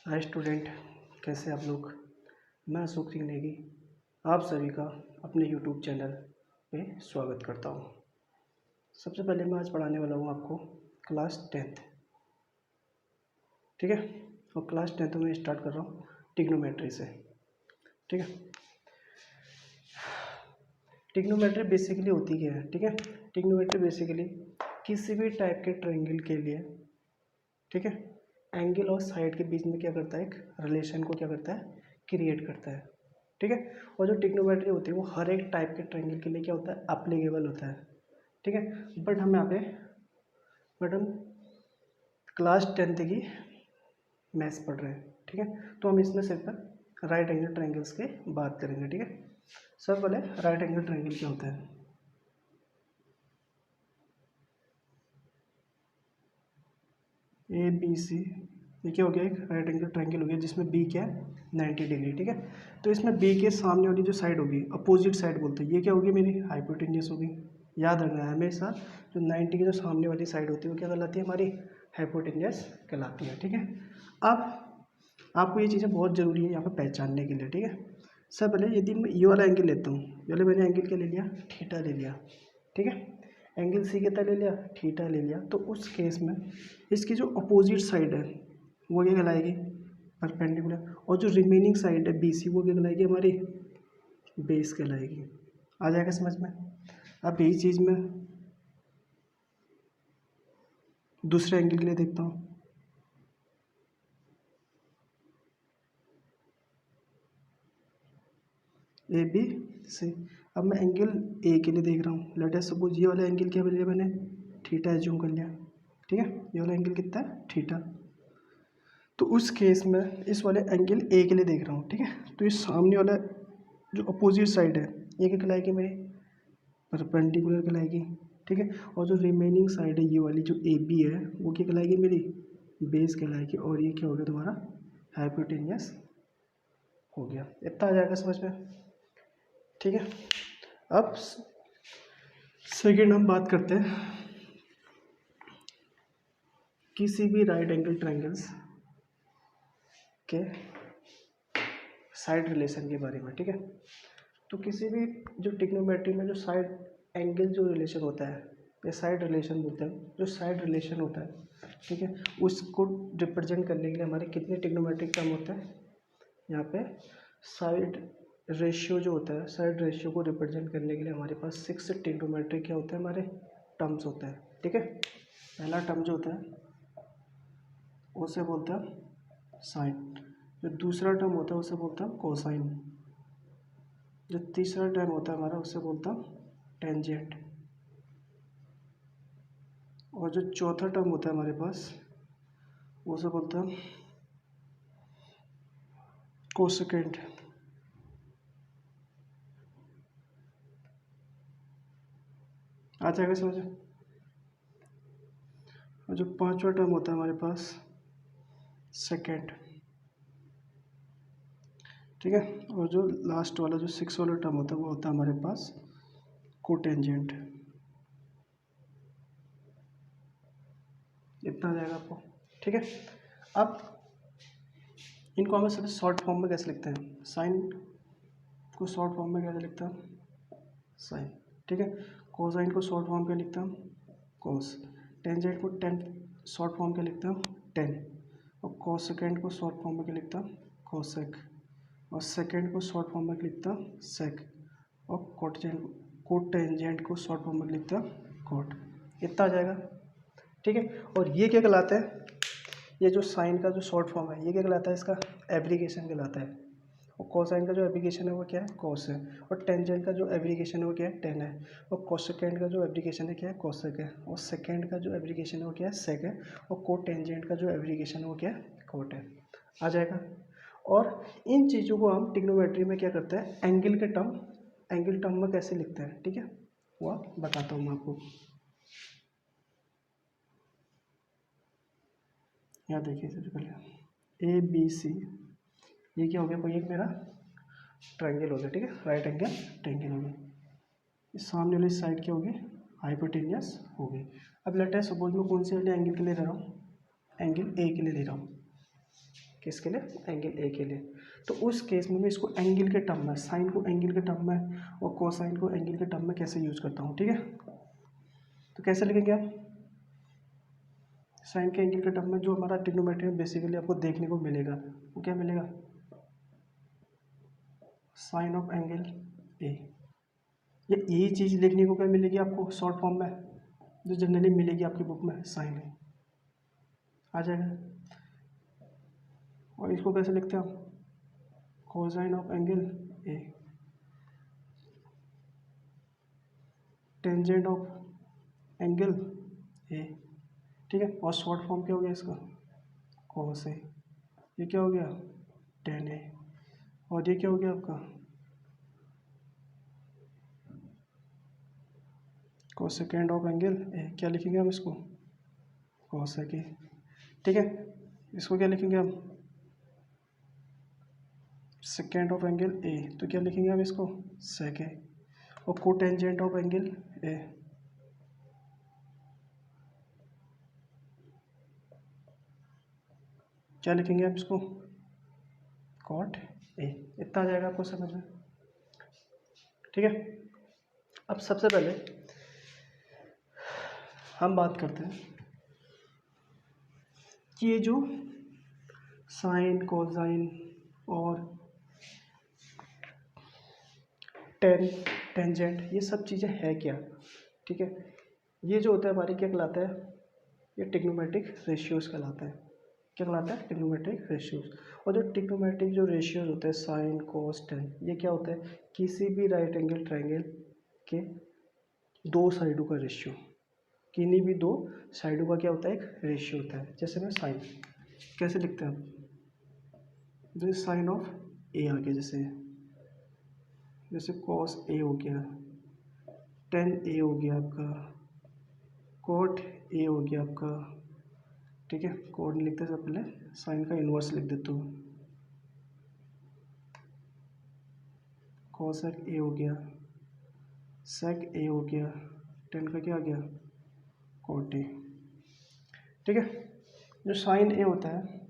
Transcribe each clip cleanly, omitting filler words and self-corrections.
Hi student, कैसे आप लोग। मैं अशोक सिंह नेगी आप सभी का अपने यूट्यूब चैनल पे स्वागत करता हूँ। सबसे पहले मैं आज पढ़ाने वाला हूँ आपको क्लास 10th, ठीक है। और क्लास 10th में स्टार्ट कर रहा हूँ ट्रिग्नोमेट्री से, ठीक है। ट्रिग्नोमेट्री बेसिकली होती क्या है, ठीक है। ट्रिग्नोमेट्री बेसिकली किसी भी टाइप के ट्रायंगल के लिए, ठीक है, एंगल और साइड के बीच में क्या करता है, एक रिलेशन को क्या करता है, क्रिएट करता है, ठीक है। और जो ट्रिग्नोमेट्री होती है वो हर एक टाइप के ट्रायंगल के लिए क्या होता है, अप्लीकेबल होता है, ठीक है। बट हम यहाँ पे क्लास 10th की मैथ्स पढ़ रहे हैं, ठीक है। तो हम इसमें सिर्फ राइट एंगल ट्रायंगल्स की बात करेंगे, ठीक है। सबसे पहले राइट एंगल ट्रायंगल क्या होता है। ए बी सी, ये क्या हो गया, एक राइट एंगल ट्रायंगल हो गया जिसमें बी क्या है, 90 डिग्री, ठीक है। तो इसमें बी के सामने वाली जो साइड होगी, अपोजिट साइड बोलते हैं, ये क्या होगी, मेरी हाइपोटेन्यूस होगी। याद रखना है हमेशा, जो 90 की जो सामने वाली साइड होती है वो क्या कहलाती है, हमारी हाइपोटेन्यूस कहलाती है, ठीक है। अब आपको ये चीज़ें बहुत ज़रूरी है यहाँ पर पहचानने के लिए, ठीक है। सब पहले यदि मैं ये वाला एंगल लेता हूँ, पहले मैंने एंगल क्या ले लिया, थीटा ले लिया, ठीक है। एंगल सी कितना ले लिया, थीटा ले लिया। तो उस केस में इसकी जो अपोजिट साइड है वो क्या कहलाएगी, परपेंडिकुलर। और जो रिमेनिंग साइड है बी सी, वो क्या कहलाएगी, हमारी बेस कहलाएगी। आ जाएगा समझ में। अब यही चीज़ में दूसरे एंगल के लिए देखता हूँ। A B C. अब मैं एंगल ए के लिए देख रहा हूँ। लेट अस सपोज ये वाला एंगल क्या लिया मैंने, थीटा एज्यूम कर लिया, ठीक है। ये वाला एंगल कितना है, थीटा। तो उस केस में इस वाले एंगल ए के लिए देख रहा हूँ, ठीक है। तो इस सामने वाला जो अपोजिट साइड है ये क्या कहलाएगी, मेरी परपेंडिकुलर कहलाएगी, ठीक है। और जो रिमेनिंग साइड है ये वाली जो ए बी है वो क्या कहलाएगी, मेरी बेस कहलाएगी। और ये क्या हो गया, तुम्हारा हाइपोटेन्यूस हो गया। इतना आ जाएगा समझ में, ठीक है। अब सेकेंड हम बात करते हैं किसी भी राइट एंगल ट्रायंगल्स के साइड रिलेशन के बारे में, ठीक है। तो किसी भी जो ट्रिग्नोमेट्री में जो साइड एंगल जो रिलेशन होता है या साइड रिलेशन बोलते हैं, जो साइड रिलेशन होता है, ठीक है, उसको रिप्रेजेंट करने के लिए हमारे कितने ट्रिग्नोमेट्रिक टर्म होते हैं यहाँ पे। साइड रेशियो जो होता है, साइड रेशियो को रिप्रेजेंट करने के लिए हमारे पास 6 ट्रिग्नोमेट्रिक क्या होते हैं, हमारे टर्म्स होते हैं, ठीक है। पहला टर्म जो होता है उसे बोलते हैं साइन। जो दूसरा टर्म होता है उसे बोलते हैं कोसाइन। जो तीसरा टर्म होता है हमारा उसे बोलता हूँ टेंजेंट। और जो चौथा टर्म होता है हमारे पास उसे बोलता हूँ कोसेकेंट। आ जाएगा समझ। और जो पांचवा टर्म होता है हमारे पास सेकेंड, ठीक है। और जो लास्ट वाला जो 6 वाला टर्म होता है वो होता है हमारे पास कोटेंजेंट। इतना आ जाएगा आपको, ठीक है। अब इनको हमें सिर्फ शॉर्ट फॉर्म में कैसे लिखते हैं, साइन को शॉर्ट फॉर्म में कैसे लिखता हूँ, साइन, ठीक है। कोसाइन को शॉर्ट फॉर्म में लिखता हूँ कोस। टेंजेंट को टेन शॉर्ट फॉर्म में लिखता हूँ टेन। और कोसेकेंड को शॉर्ट फॉर्म में लिखता हूँ कोसेक। और सेकेंड को शॉर्ट फॉर्म में लिखता हूँ सेक। और कोटेंजेंट को शॉर्ट फॉर्म में लिखता हूँ कोट। इतना आ जाएगा, ठीक है। और ये क्या कहलाता है, ये जो साइन का जो शॉर्ट फॉर्म है ये क्या कहलाता है, इसका एब्रीगेशन कहलाता है। और कोसाइन का जो एब्रीगेशन है वो क्या है, कोस है। और टेंजेंट का जो एब्रीगेशन है वो क्या है, टेन है। और कोसेकेंड का जो एब्रीगेशन है क्या है, कोसेक है। और सेकेंड का जो एब्रीगेशन है वो क्या है, सेक है। और कोट टेंजेंट का जो एब्रीगेशन है वो क्या है, कोट है। आ जाएगा। और इन चीज़ों को हम ट्रिग्नोमेट्री में क्या करते हैं, एंगल टर्म में कैसे लिखते हैं, ठीक है, वो बताता हूँ मैं आपको। यहाँ देखिए सबसे पहले ए बी सी, ये क्या हो गया, कोई एक मेरा ट्रायंगल हो गया, ठीक है, राइट एंगल ट्रायंगल हो गया। इस सामने वाली साइड क्या होगी, हाइपोटेन्यूस हो गई। अब लेट है सपोज मैं कौन से वाले एंगल के लिए रह रहा हूँ, एंगल ए के लिए ले रहा हूँ, किसके लिए, एंगल ए के लिए। तो उस केस में मैं इसको एंगल के टर्म में, साइन को एंगल के टर्म में और कोसाइन को एंगल के टर्म में कैसे यूज करता हूँ, ठीक है। तो कैसे लिखेंगे आप, साइन के एंगल के टर्म में जो हमारा ट्रिग्नोमेट्री में बेसिकली आपको देखने को मिलेगा वो क्या मिलेगा, साइन ऑफ एंगल ए। ये यही चीज़ लिखने को क्या मिलेगी आपको शॉर्ट फॉर्म में, जो जनरली मिलेगी आपकी बुक में, साइन है आ जाएगा। और इसको कैसे लिखते हैं आप, cosine of angle A, tangent of angle ए, ठीक है। और शॉर्ट फॉर्म क्या हो गया इसका, कोस ए। ये क्या हो गया, टेन ए। और ये क्या हो गया आपका, कोसेकेंड ऑफ एंगल ए। क्या लिखेंगे हम इसको, कोसेक ए, ठीक है। इसको क्या लिखेंगे हम, सेकेंड ऑफ एंगल ए, तो क्या लिखेंगे हम इसको, सेक ए। और कोटेंजेंट ऑफ एंगल ए, क्या लिखेंगे हम इसको, कॉट ए। इतना आ जाएगा आपको समझ में, ठीक है। अब सबसे पहले हम बात करते हैं कि ये जो साइन कोसाइन और टेंजेंट ये सब चीज़ें है क्या, ठीक है। ये जो होता है हमारे क्या कहलाता है, ये ट्रिग्नोमेट्रिक रेशियोज कहलाता है। क्या कहलाता है, ट्रिग्नोमेट्रिक रेशियोज। और जो ट्रिग्नोमेट्रिक जो रेशियोज होते हैं साइन कोस टेन, ये क्या होता है, किसी भी राइट एंगल ट्रायंगल के दो साइडों का रेशियो, किन्हीं भी दो साइडों का क्या होता है, एक रेशियो होता है। जैसे मैं साइन कैसे लिखते हैं आप, जैसे साइन ऑफ ए आ गया, जैसे कॉस ए हो गया, टेन ए हो गया आपका, कोट ए हो गया आपका, ठीक है। कोट नहीं लिखते सब पहले साइन का इन्वर्स लिख देता हूँ, कोसेक ए हो गया, सेक ए हो गया, टेन का क्या आ गया, कोट ए, ठीक है। जो साइन ए होता है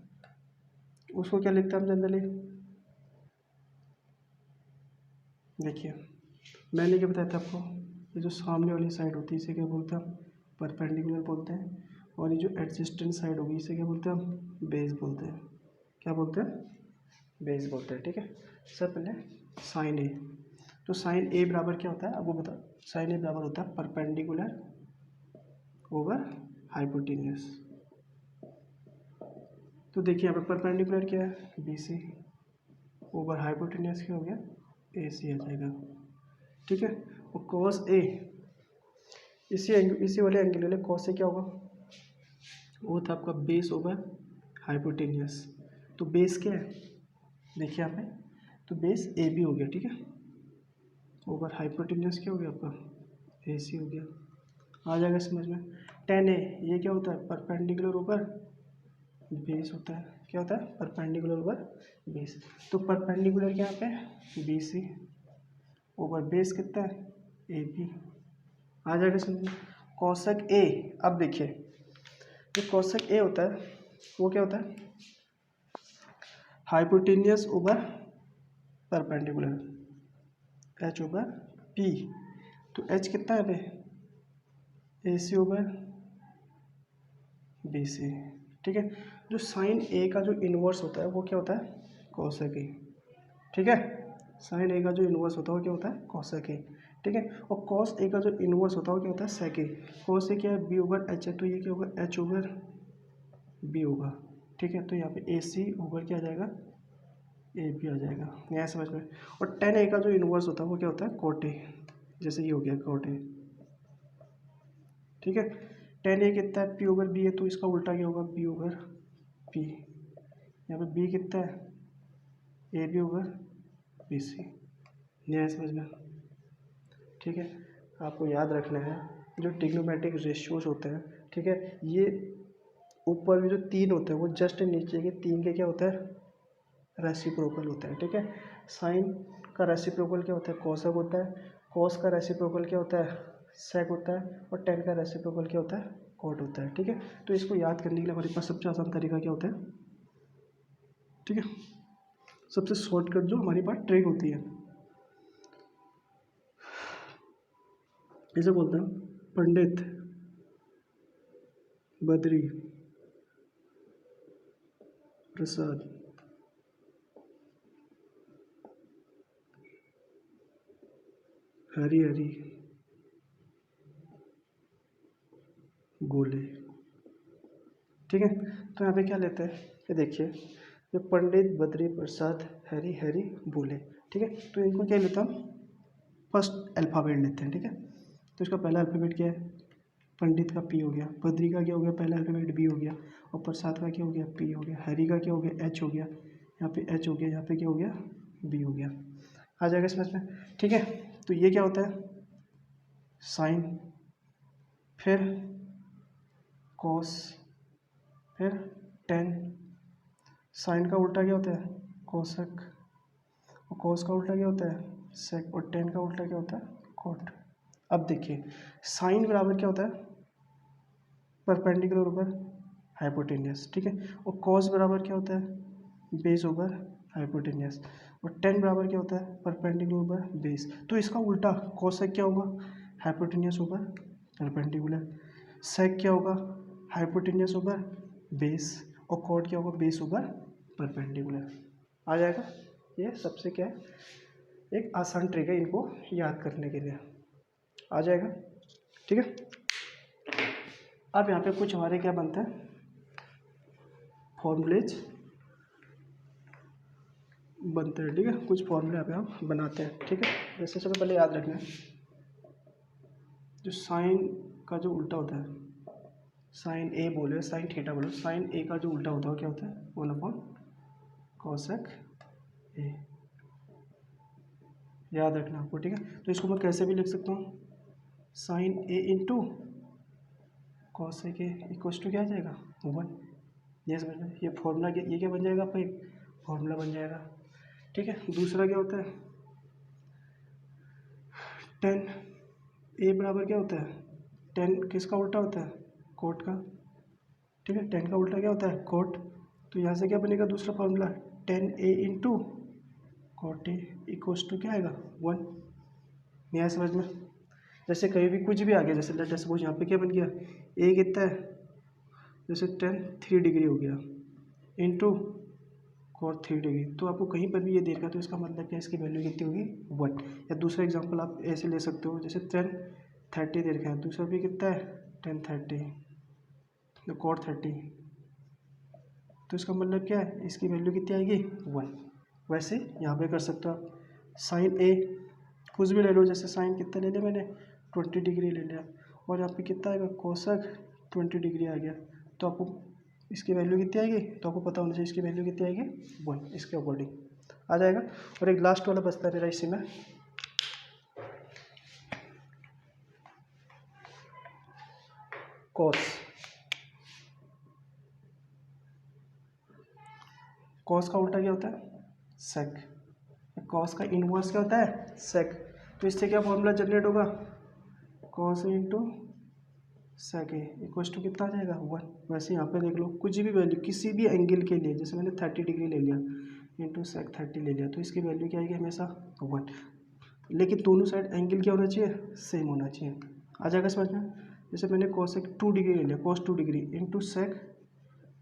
उसको क्या लिखते हैं हम जनरली, देखिए मैंने क्या बताया था आपको, ये जो सामने वाली साइड होती है इसे क्या बोलते हैं हम, परपेंडिकुलर बोलते हैं। और ये जो एडजेस्टेंट साइड होगी इसे क्या बोलते हैं हम, बेस बोलते हैं। क्या बोलते हैं, बेस बोलते हैं, ठीक है। सब पहले साइन ए, तो साइन ए बराबर क्या होता है आपको बता, साइन ए बराबर होता है परपेंडिकुलर ओवर हाइपोटेन्यूस। तो देखिए यहाँ पर परपेंडिकुलर क्या है, बी सी, ओवर हाइपोटेन्यूस क्या हो गया, ए सी आ जाएगा, ठीक है। और कॉस ए, इसी वाले एंगल वाले कॉस से क्या होगा, वो था आपका बेस ओवर हाइपोटेन्यूस। तो बेस क्या है, देखिए यहाँ पे, तो बेस ए बी हो गया, ठीक है। ओवर हाइपोटेन्यूस क्या हो गया आपका, ए सी हो गया, आ जाएगा समझ में। टेन ए, ये क्या होता है, परपेंडिकुलर ऊपर बेस होता है। क्या होता है, परपेंडिकुलर ओवर बेस। तो परपेंडिकुलर क्या यहाँ पे, बी सी, ओवर बेस कितना है, ए बी, आ जाएगा समझ में। कॉसेक ए, अब देखिए जो कॉसेक ए होता है वो क्या होता है, hypotenuse over perpendicular, H over P. तो एच कितना है पे, ए सी ओवर बी सी, ठीक है। जो साइन ए का जो इन्वर्स होता है वो क्या होता है, कॉसेक ए, ठीक है। साइन ए का जो इन्वर्स होता है वो क्या होता है, कॉसेक ए, ठीक है। और कॉस ए का जो इन्वर्स होता है वो क्या होता है, सेक ए। कॉस ए क्या है, बी ओवर एच है, तो ये क्या होगा, एच ओवर बी होगा, ठीक है। तो यहाँ पे ए सी ओवर क्या आ जाएगा, ए बी आ जाएगा, यहाँ समझ में। और टेन ए का जो इन्वर्स होता है वो क्या होता है, कोट ए, जैसे ये हो गया कोट ए, ठीक है। टेन ए कितना है, पी ओवर बी है, तो इसका उल्टा क्या होगा, बी ओवर पी। यहाँ पे बी कितना है, A B over B C, न्याय समझ में, ठीक है। आपको याद रखना है जो ट्रिग्नोमेट्रिक रेशियोज होते हैं, ठीक है, ये ऊपर में जो तीन होते हैं वो जस्ट नीचे के तीन के क्या होता है, रेसिप्रोकल होता है, ठीक है। साइन का रेसिप्रोकल क्या होता है, कोसेक होता है। कॉस का रेसिप्रोकल क्या होता है, सेक होता है। और टेन का रेसिप्रोकल क्या होता है, कॉट होता है। ठीक है, तो इसको याद करने के लिए हमारे पास सबसे आसान तरीका क्या होता है? ठीक है, सबसे शॉर्टकट जो हमारे पास ट्रिक होती है, इसे बोलते हैं पंडित बद्री प्रसाद हरी हरी गोले। ठीक है, तो यहाँ पे क्या लेते हैं, ये देखिए, ये पंडित बद्री प्रसाद हरी हरी बोले। ठीक है, तो इनको क्या लेता हूँ, फर्स्ट अल्फ़ाबेट लेते हैं। ठीक है, तो इसका पहला अल्फ़ाबेट क्या है, पंडित का पी हो गया, बद्री का क्या हो गया, पहला अल्फ़ाबेट बी हो गया, और प्रसाद का क्या हो गया, पी हो गया, हरी का क्या हो गया, एच हो गया, यहाँ पे एच हो गया, यहाँ पे क्या हो गया, बी हो गया। आ जाएगा समझ में? ठीक है, तो ये क्या होता है, साइन, फिर कॉस, फिर टेन। साइन का उल्टा क्या होता है, कोसेक, और कॉस का उल्टा क्या होता है, सेक, और टेन का उल्टा क्या होता है, कॉट। अब देखिए, साइन बराबर क्या होता है, परपेंडिकुलर ओवर हाइपोटेनियस। ठीक है, और कॉस बराबर क्या होता है, बेस ओवर हाइपोटेनियस, और टेन बराबर क्या होता है, परपेंडिकुलर ओवर बेस। तो इसका उल्टा कोसेक क्या होगा, हाइपोटेनियस ओवर परपेंडिकुलर, सेक क्या होगा, हाइपोटेनियस ओवर बेस, और कॉट क्या होगा, बेस ओवर परपेंडिकुलर। आ जाएगा, ये सबसे क्या है, एक आसान ट्रिक है इनको याद करने के लिए, आ जाएगा। ठीक है, अब यहाँ पे कुछ हमारे क्या बनते हैं, फॉर्मूलेज बनते हैं। ठीक है, कुछ फॉर्मूले यहाँ पे हम बनाते हैं। ठीक है, जैसे सबसे पहले याद रखना है, जो साइन का जो उल्टा होता है, साइन ए बोले, साइन थीटा बोले, साइन ए का जो उल्टा होता है वो क्या होता है, 1/, कोसेक ए, याद रखना आपको। ठीक है, तो इसको मैं कैसे भी लिख सकता हूँ, sine A into cosec A equals to क्या आ जाएगा, 1। ये समझ में, ये फॉर्मूला, ये क्या बन जाएगा आपका, एक फॉर्मूला बन जाएगा। ठीक है, दूसरा क्या होता है, टेन ए बराबर क्या होता है, टेन किसका उल्टा होता है, कोट का। ठीक है, टेन का उल्टा क्या होता है, कोट। तो यहाँ से क्या बनेगा दूसरा formula, tan A into cot A equals to क्या आएगा, 1। यहाँ समझ में, जैसे कहीं भी कुछ भी आ गया, जैसे लेट अस सपोज यहाँ पे क्या बन गया, ए कितना है, जैसे टेन 3 डिग्री हो गया इंटू कॉट 3 डिग्री, तो आपको कहीं पर भी ये देखा तो इसका मतलब क्या, इसकी वैल्यू कितनी होगी, 1। या दूसरा एग्जांपल आप ऐसे ले सकते हो, जैसे 10 30 दे रखा है, दूसरा भी कितना है 10 30, तो कॉट 30, तो इसका मतलब क्या है, इसकी वैल्यू कितनी आएगी, 1। वैसे यहाँ पे कर सकते हो आप, साइन ए कुछ भी ले लो, जैसे साइन कितना ले लिया मैंने, 20 डिग्री ले लिया, और यहाँ पे कितना आएगा, कोसक 20 डिग्री आ गया, तो आपको इसकी वैल्यू कितनी आएगी, तो आपको पता होना चाहिए इसकी वैल्यू कितनी आएगी, 1, इसके अकॉर्डिंग आ जाएगा। और एक लास्ट वाला बचता है मेरा इसी में, कॉस। कॉस का उल्टा क्या होता है, सेक। कॉस का इनवर्स क्या होता है, सेक। तो इससे क्या फॉर्मूला जनरेट होगा, cos into sec A equals to कितना आ जाएगा, 1। वैसे यहाँ पे देख लो, कुछ भी वैल्यू किसी भी एंगल के लिए, जैसे मैंने 30 डिग्री ले लिया इंटू सेक 30 ले लिया, तो इसकी वैल्यू क्या आएगी, हमेशा 1। लेकिन दोनों साइड एंगल क्या होना चाहिए, सेम होना चाहिए। आ जाएगा समझ में, जैसे मैंने कोसेक 2 डिग्री ले लिया, cos 2 degree into sec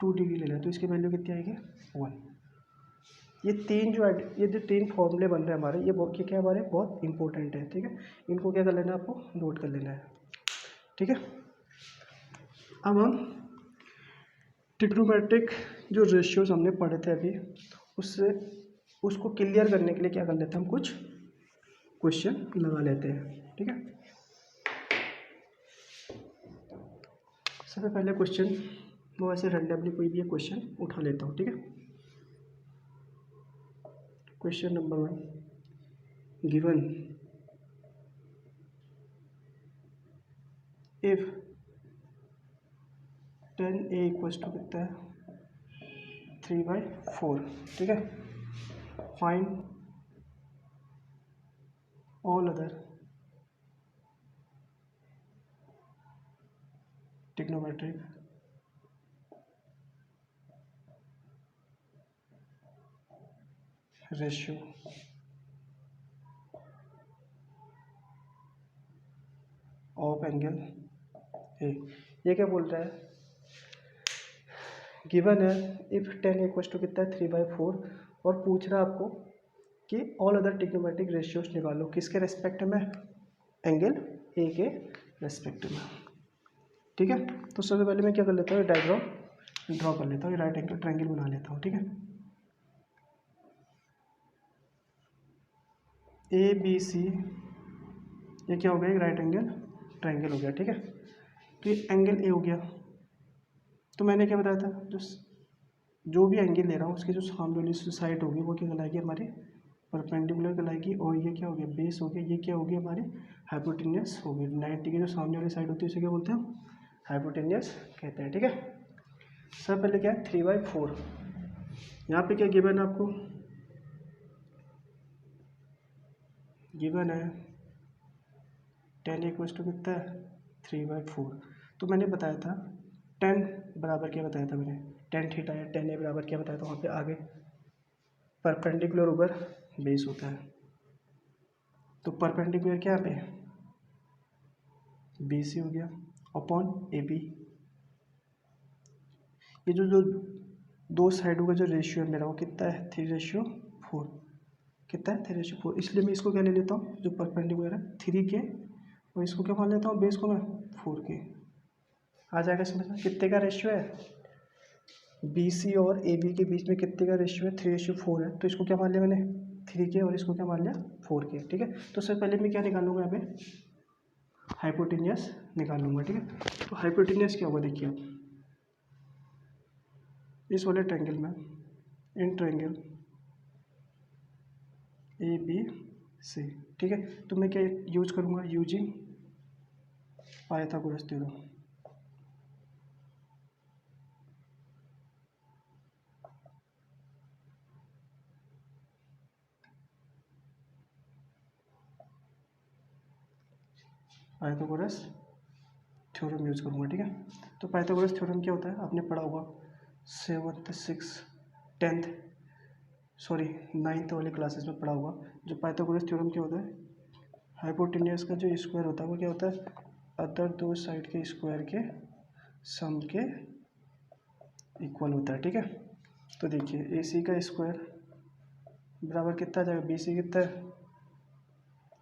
2 degree ले लिया, तो इसकी वैल्यू कितनी आएगी, 1। ये जो तीन फॉर्मूले बन रहे हैं हमारे, ये क्या हमारे बहुत इंपॉर्टेंट है। ठीक है, इनको क्या कर लेना है, आपको नोट कर लेना है। ठीक है, अब हम ट्रिग्नोमेट्रिक जो रेशियोज हमने पढ़े थे अभी, उससे उसको क्लियर करने के लिए क्या कर लेते हैं, हम कुछ क्वेश्चन लगा लेते हैं। ठीक है, सबसे पहले क्वेश्चन वो ऐसे रैंडमली कोई भी क्वेश्चन उठा लेता हूँ। ठीक है, question number 1, given if 10a equals to कितना है, 3/4। ठीक है, find all other trigonometric ratio of angle A. ये क्या बोल रहा है, गिवन है इफ 10 इक्वल टू कितना है 3/4 और पूछ रहा है आपको कि ऑल अदर ट्रिग्नोमेट्रिक रेशियोज निकालो किसके रेस्पेक्ट में, एंगल ए के रेस्पेक्ट में। ठीक है, तो सबसे पहले मैं क्या कर लेता हूँ, डायग्राम ड्रॉ कर लेता हूँ, राइट एंगल ट्रायंगल बना लेता हूँ। ठीक है, ए बी सी ये क्या हो गया, एक राइट एंगल ट्रायंगल हो गया। ठीक है, तो ये एंगल ए हो गया। तो मैंने क्या बताया था, जो भी एंगल ले रहा हूँ उसकी जो सामने वाली साइड होगी वो क्या कहलाएगी, हमारी परपेंडिकुलर कहलाएगी। और ये क्या हो गया, बेस हो गया। ये क्या हो गया, हमारी हाइपोटेन्यूस हो गई। 90 की जो सामने वाली साइड होती है उसे क्या बोलते हैं, हाइपोटेन्यूस कहते हैं। ठीक है, सब पहले क्या है 3/4। यहाँ पे क्या गिवन है आपको, गिवन है 10 इक्वल टू कितना है 3/4। तो मैंने बताया था 10 बराबर क्या बताया था मैंने, टेन थीटा है, 10 ए बराबर क्या बताया था वहाँ पे आगे, परपेंडिकुलर ऊपर बेस होता है। तो परपेंडिकुलर क्या पे बी सी हो गया अपॉन ए बी। ये जो जो दो साइडों का जो रेशियो है मेरा वो कितना है 3/4। कितना है 3/4। इसलिए मैं इसको क्या ले लेता हूँ, जो परपेंडिकुलर है 3 के, और इसको क्या मान लेता हूँ बेस को मैं 4 के। आ जाएगा समझ में, कितने का रेशियो है, बी सी और ए बी के बीच में कितने का रेशियो है 3/4 है। तो इसको क्या मान लिया मैंने 3 के, और इसको क्या मान लिया 4 के। ठीक है, तो सबसे पहले मैं क्या निकालूंगा, यहाँ पे हाइपोटेन्यूस निकालूंगा। ठीक है, तो हाइपोटेन्यूस क्या होगा, देखिए आप इस वाले ट्रायंगल में, इन ट्रायंगल ए बी सी। ठीक है, तो मैं क्या यूज करूँगा, using Pythagoras theorem. Pythagoras theorem use करूँगा। ठीक है, तो पाइथागोरस थ्योरम क्या होता है, आपने पढ़ा होगा 7th 6th 10th sorry 9th वाले क्लासेस में पढ़ा होगा। जो पाइथागोरस थ्योरम क्या होता है, हाइपोटेन्यूस का जो स्क्वायर होता है वो क्या होता है, अदर दो साइड के स्क्वायर के सम के इक्वल होता है। ठीक है, तो देखिए ए सी का स्क्वायर बराबर कितना आ जाएगा, बी सी कितना है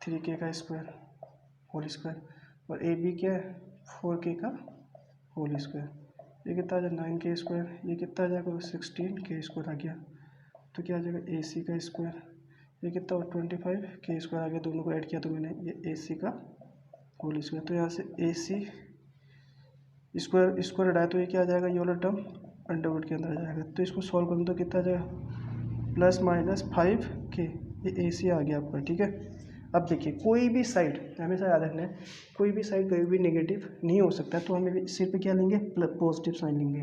3k का स्क्वायर होल स्क्वायर, और ए बी क्या है 4k का होल स्क्वायर। ये कितना आ जाएगा 9k स्क्वायर, ये कितना आ जाएगा 16k स्क्वायर आ गया। तो क्या आ जाएगा ए सी का स्क्वायर, ये कितना 25k स्क्वायर आ गया। दोनों को ऐड किया तो मैंने, ये ए सी का होल स्क्वायर। तो यहाँ से ए सी स्क्वायर स्क्वायर हटाया तो ये क्या आ जाएगा, ये वाला टर्म अंडरवुड के अंदर आ जाएगा। तो इसको सॉल्व करूँ तो कितना आ जाएगा, ±5k। ये ए सी आ गया आपका। ठीक है, अब देखिए कोई भी साइड, हमेशा याद रखना है, कोई भी साइड कभी भी नेगेटिव नहीं हो सकता। तो हमें सिर्फ क्या लेंगे, पॉजिटिव साइन लेंगे।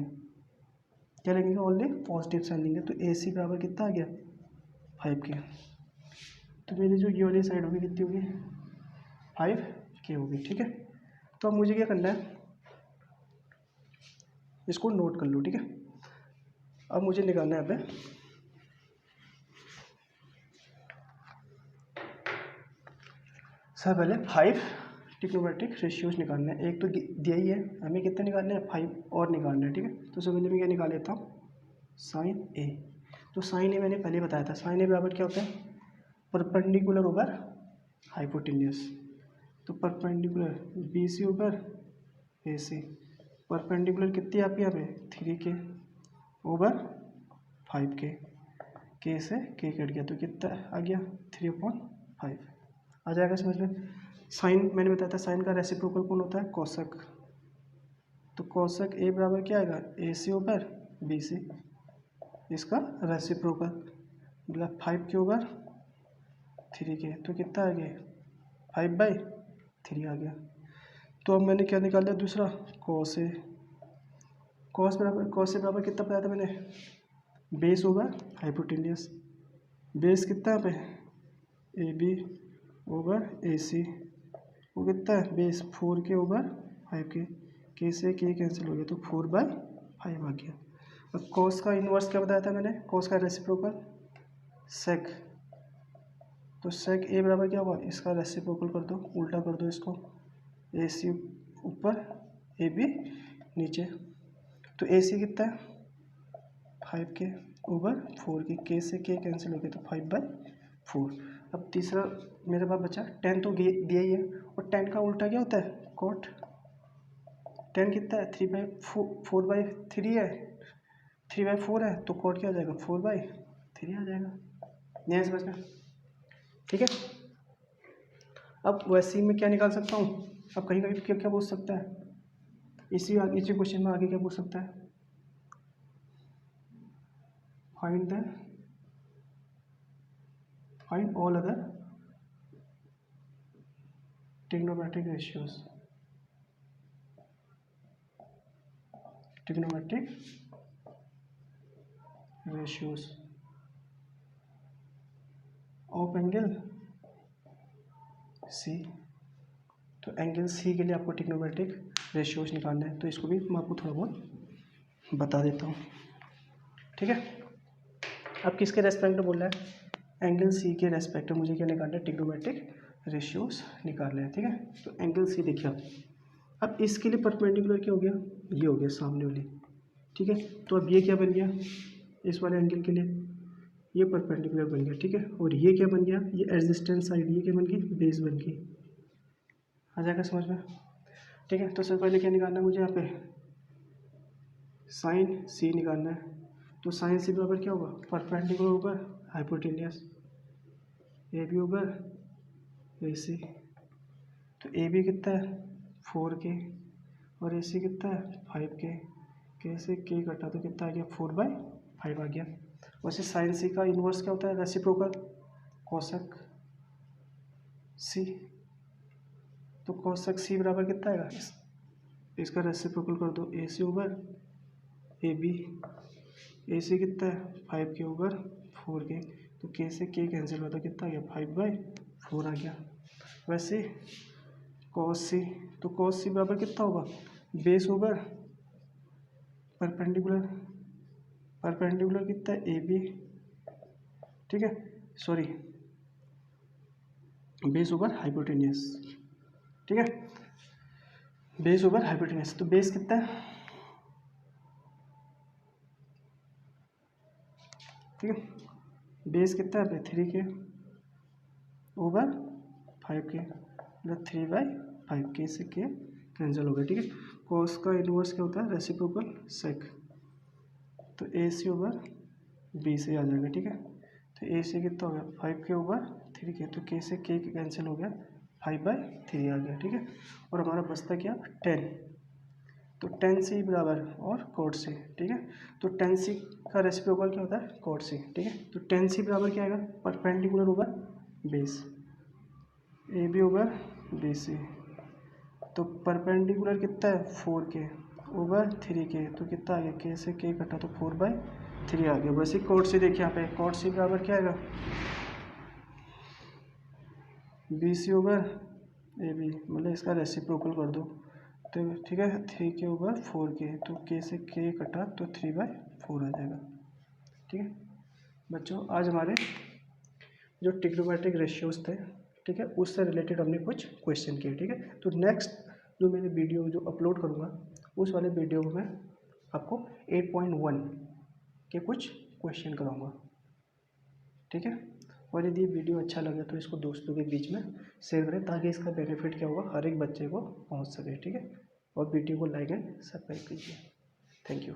क्या लेंगे, ओनली पॉजिटिव साइन लेंगे। तो ए सी बराबर कितना आ गया 5k। तो मेरी जो ये वाली साइड होगी कितनी होगी 5k होगी। ठीक है, तो अब मुझे क्या करना है, इसको नोट कर लो। ठीक है, अब मुझे निकालना है यहाँ पे सब पहले 5 ट्रिग्नोमेट्रिक रेशियोज निकालना है। एक तो दिया ही है हमें, कितने निकालने हैं 5 और निकालना है। ठीक है, तो सबसे पहले मैं क्या निकाल लेता हूँ, साइन ए। तो साइन ए मैंने पहले बताया था, साइन ए बराबर क्या होता है, परपेंडिकुलर ओवर हाइपोटेन्यूस। तो परपेंडिकुलर बी सी ओवर ए सी, परपेंडिकुलर कितनी आपकी यहाँ पे 3k ओवर 5k, के से के कट गया तो कितना आ गया 3/5 आ जाएगा समझ में। साइन मैंने बताया था, साइन का रेसिप्रोकल कौन होता है, कोसेक। तो कोसेक ए बराबर क्या आएगा, ए सी ओवर बी सी, इसका रेसिप्रोकल मतलब 5k ओवर 3k। तो कितना आ गया 5/3 आ गया। तो अब मैंने क्या निकाल लिया दूसरा, कॉस ए। कॉस से बराबर कितना बताया था मैंने, बेस ओवर हाइपोटेन्यूस। बेस कितना है पे ए बी ओवर ए सी, वो कितना है बेस 4k ओवर 5k। के से के कैंसिल हो गया तो 4/5 आ गया। अब कोस का इन्वर्स क्या बताया था मैंने, कोस का रेसिप्रोकल सेक, तो सेक ए बराबर क्या हुआ, इसका रेसिप्रोकल कर दो, उल्टा कर दो इसको, ए सी ऊपर ए बी नीचे, तो ए सी कितना है 5 के के से के कैंसिल हो गया तो 5/4। अब तीसरा मेरे पास बचा 10 तो दिया ही है, और 10 का उल्टा क्या होता है कोट, 10 कितना है 3/4 है, 3/4 है तो कोट क्या आ जाएगा 4/3 आ जाएगा। नहीं समझ में, ठीक है। अब वैसे ही मैं क्या निकाल सकता हूँ, अब कहीं कहीं क्या क्या पूछ सकता है, इसी क्वेश्चन में आगे क्या पूछ सकता है, find all other trigonometric ratios of angle C. तो एंगल सी के लिए आपको ट्रिग्नोमेट्रिक रेशियोज निकालना है, तो इसको भी मैं आपको थोड़ा बहुत बता देता हूँ, ठीक है। अब किसके रेस्पेक्ट में बोल रहा है, एंगल सी के रेस्पेक्ट में मुझे क्या निकालना है, ट्रिग्नोमेट्रिक रेशियोज निकालना है, ठीक है। तो एंगल सी देखिए अब इसके लिए परपेंडिकुलर क्या हो गया, ये हो गया सामने वाली, ठीक है। तो अब ये क्या बन गया, इस वाले एंगल के लिए ये परपेंडिकुलर बन गया, ठीक है। और ये क्या बन गया, ये एडजस्टेंट साइड, ये क्या बन गई बेस बन गई, आ जाएगा समझ में, ठीक है। तो सबसे पहले क्या निकालना है मुझे, यहाँ पे साइन सी निकालना है, तो साइन सी बराबर क्या होगा, परपेंडिकुलर ऊपर हाइपोटेनियस, ए बी ऊपर ए सी, तो ए बी कितना है 4 के और ए सी कितना है 5 के से के कटा तो कितना आ गया 4/5 आ गया। वैसे साइन सी का इन्वर्स क्या होता है, रेसिप्रोकल कोसेक सी, तो कोसेक सी बराबर कितना आएगा, इसका रेसिप्रोकल कर दो, ए सी ओवर ए बी, ए सी कितना है 5 के ओवर 4 के, तो के से के कैंसिल हुआ तो कितना आ गया 5/4 आ गया। वैसे कॉस सी, तो कॉस सी बराबर कितना होगा, बेस ओवर परपेंडिकुलर कितना है ए बी, ठीक है, सॉरी बेस ओवर हाइपोटेनियस, ठीक है, बेस ओवर हाइपोटेनियस, तो बेस कितना है, ठीक है, बेस कितना है 3 के ओवर 5 के, मतलब 3/5 के से के कैंसिल हो गया, ठीक है। कोस का इनवर्स क्या होता है, रेसिप्रोकल सेक, तो ए सी ओवर बी से आ जाएगा, ठीक है। तो ए सी कितना हो गया 5 के ओवर 3 के, तो के से के कैंसिल हो गया 5/3 आ गया, ठीक है। और हमारा बचता क्या 10, तो 10c बराबर और कोट सी, ठीक है। तो 10c का रेसिप्रोकल क्या होता है कोट सी, ठीक है। तो 10c बराबर क्या आएगा, perpendicular over base A B over B C, तो परपेंडिकुलर कितना है 4 के ओवर 3 के, तो कितना आ गया के से के कटा तो 4/3 आ गया। वैसे कोट सी देखिए यहाँ पे, कोट सी बराबर क्या आएगा B C over A B, मतलब इसका रेसिप्रोकल कर दो, तो ठीक है 3 के ओवर 4 के, तो के से के कटा तो 3/4 आ जाएगा, ठीक है। बच्चों आज हमारे जो ट्रिग्नोमेट्रिक रेशियोज थे, ठीक है, उससे रिलेटेड हमने कुछ क्वेश्चन किए, ठीक है। तो नेक्स्ट जो मैंने वीडियो जो अपलोड करूँगा उस वाले वीडियो में मैं आपको 8.1 के कुछ क्वेश्चन कराऊँगा, ठीक है। और यदि वीडियो अच्छा लगे तो इसको दोस्तों के बीच में शेयर करें ताकि इसका बेनिफिट क्या होगा हर एक बच्चे को पहुंच सके, ठीक है। और वीडियो को लाइक एंड सब्सक्राइब कीजिए, थैंक यू।